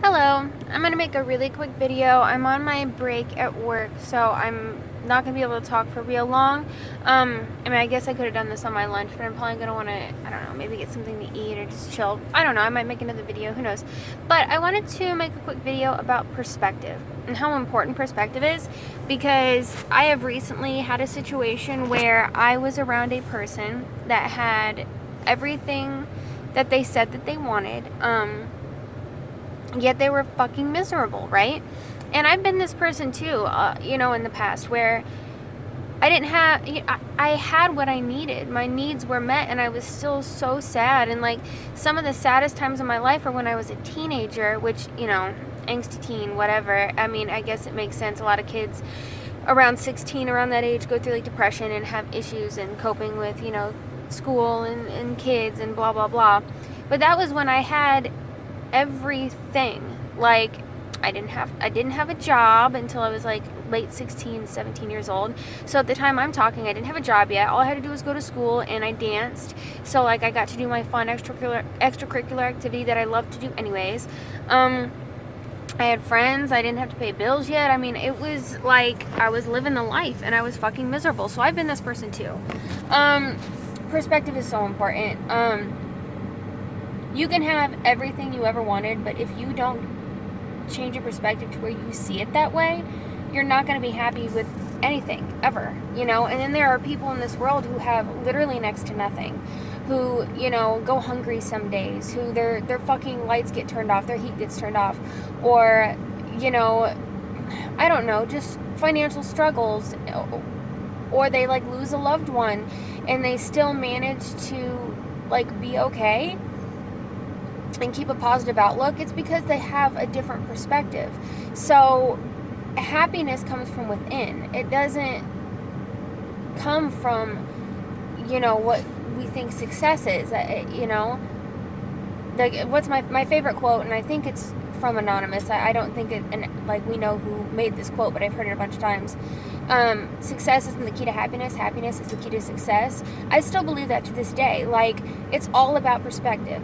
Hello, I'm going to make a really quick video. I'm on my break at work, so I'm not going to be able to talk for real long. I guess I could have done this on my lunch, but I'm probably going to want to, I don't know, maybe get something to eat or just chill. I don't know, I might make another video, who knows. But I wanted to make a quick video about perspective and how important perspective is, because I have recently had a situation where I was around a person that had everything that they said that they wanted, yet they were fucking miserable, right? And I've been this person too, in the past, where I didn't have, I had what I needed. My needs were met, and I was still so sad. And like, some of the saddest times of my life are when I was a teenager, which, angsty teen, whatever. I guess it makes sense. A lot of kids around 16, around that age, go through like depression and have issues and coping with, school and kids and blah, blah, blah. But that was when I had everything. Like, I didn't have a job until I was like late 16, 17 years old. So at the time I'm talking, I didn't have a job yet. All I had to do was go to school, and I danced. So like, I got to do my fun extracurricular activity that I love to do anyways. I had friends. I didn't have to pay bills yet. It was like I was living the life, and I was fucking miserable. So I've been this person too. Perspective is so important. You can have everything you ever wanted, but if you don't change your perspective to where you see it that way, you're not going to be happy with anything, ever, And then there are people in this world who have literally next to nothing, who, go hungry some days, who their fucking lights get turned off, their heat gets turned off, or, I don't know, just financial struggles, or they, like, lose a loved one, and they still manage to, like, be okay and keep a positive outlook. It's because they have a different perspective. So happiness comes from within. It doesn't come from, what we think success is. What's my favorite quote, and I think it's from Anonymous. I don't think it, and like, we know who made this quote, but I've heard it a bunch of times. Success isn't the key to happiness. Happiness is the key to success. I still believe that to this day. Like, it's all about perspective.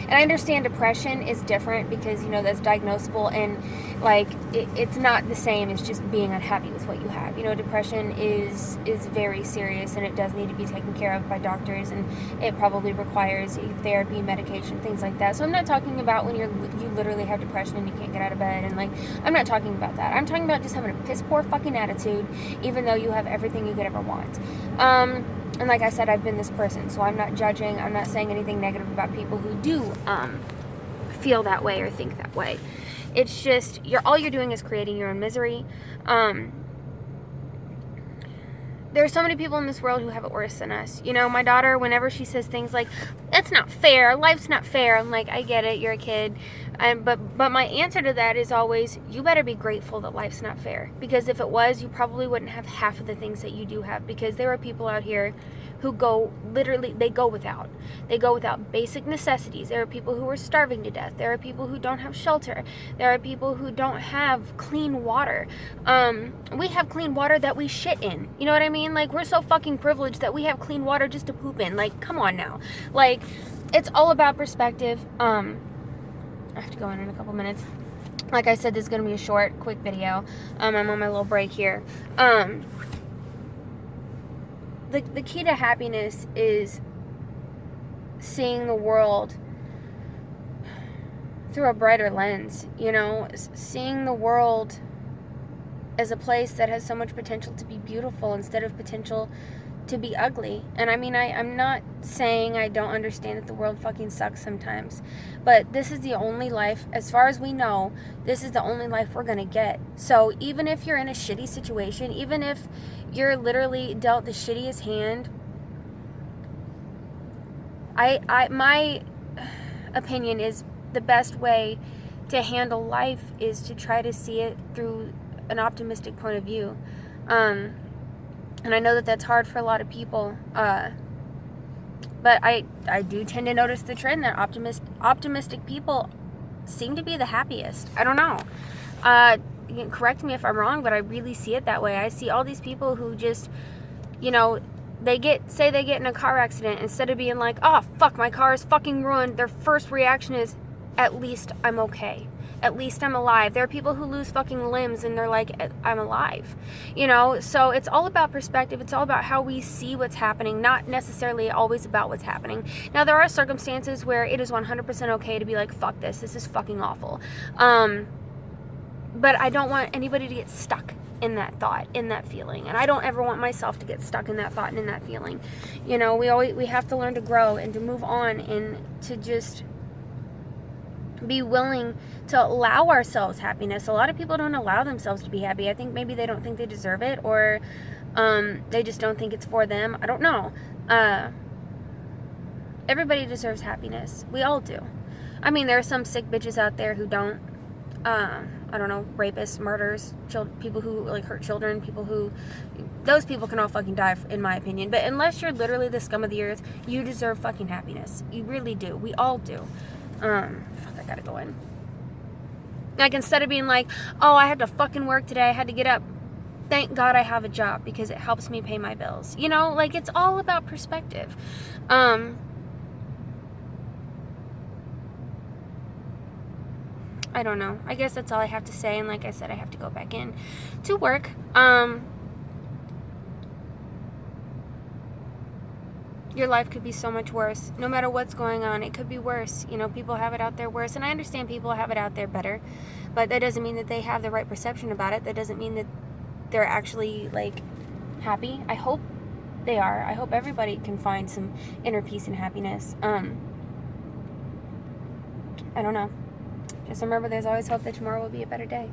And I understand depression is different because, that's diagnosable, and, like, it's not the same as just being unhappy with what you have. Depression is very serious, and it does need to be taken care of by doctors, and it probably requires therapy, medication, things like that. So I'm not talking about when you literally have depression and you can't get out of bed, and, like, I'm not talking about that. I'm talking about just having a piss poor fucking attitude, even though you have everything you could ever want. And like I said, I've been this person, so I'm not judging. I'm not saying anything negative about people who do feel that way or think that way. It's just, all you're doing is creating your own misery. There are so many people in this world who have it worse than us. My daughter, whenever she says things like, "That's not fair, life's not fair," I'm like, I get it, you're a kid. But my answer to that is always, you better be grateful that life's not fair. Because if it was, you probably wouldn't have half of the things that you do have. Because there are people out here who they go without basic necessities. There are people who are starving to death. There are people who don't have shelter. There are people who don't have clean water. We have clean water that we shit in. You know what I mean? Like, we're so fucking privileged that we have clean water just to poop in. Like, come on now. Like, it's all about perspective. I have to go in a couple minutes. Like I said, this is going to be a short, quick video. I'm on my little break here. The key to happiness is seeing the world through a brighter lens, seeing the world as a place that has so much potential to be beautiful instead of potential to be ugly. And I'm not saying I don't understand that the world fucking sucks sometimes, but this is the only life, as far as we know, this is the only life we're gonna get. So even if you're in a shitty situation, even if you're literally dealt the shittiest hand, my opinion is the best way to handle life is to try to see it through an optimistic point of view. And I know that that's hard for a lot of people, but I do tend to notice the trend that optimistic people seem to be the happiest. I don't know. You can correct me if I'm wrong, but I really see it that way. I see all these people who just, say they get in a car accident, instead of being like, oh fuck, my car is fucking ruined, their first reaction is, at least I'm okay. At least I'm alive. There are people who lose fucking limbs and they're like, I'm alive. You know, so it's all about perspective. It's all about how we see what's happening, not necessarily always about what's happening. Now, there are circumstances where it is 100% okay to be like, fuck this is fucking awful. But I don't want anybody to get stuck in that thought, in that feeling. And I don't ever want myself to get stuck in that thought and in that feeling. You know, we have to learn to grow and to move on and to just be willing to allow ourselves happiness. A lot of people don't allow themselves to be happy. I think maybe they don't think they deserve it, or they just don't think it's for them. I don't know. Everybody deserves happiness. We all do. I mean, there are some sick bitches out there who don't. I don't know, rapists, murderers, people who like hurt children, those people can all fucking die, in my opinion. But unless you're literally the scum of the earth, you deserve fucking happiness. You really do. We all do. Fuck, I gotta go in. Like, instead of being like, oh, I had to fucking work today, I had to get up, thank God I have a job because it helps me pay my bills. You know, like, it's all about perspective. I don't know. I guess that's all I have to say. And like I said, I have to go back in to work. Your life could be so much worse. No matter what's going on, it could be worse. You know, people have it out there worse. And I understand people have it out there better. But that doesn't mean that they have the right perception about it. That doesn't mean that they're actually, like, happy. I hope they are. I hope everybody can find some inner peace and happiness. I don't know. Just remember, there's always hope that tomorrow will be a better day.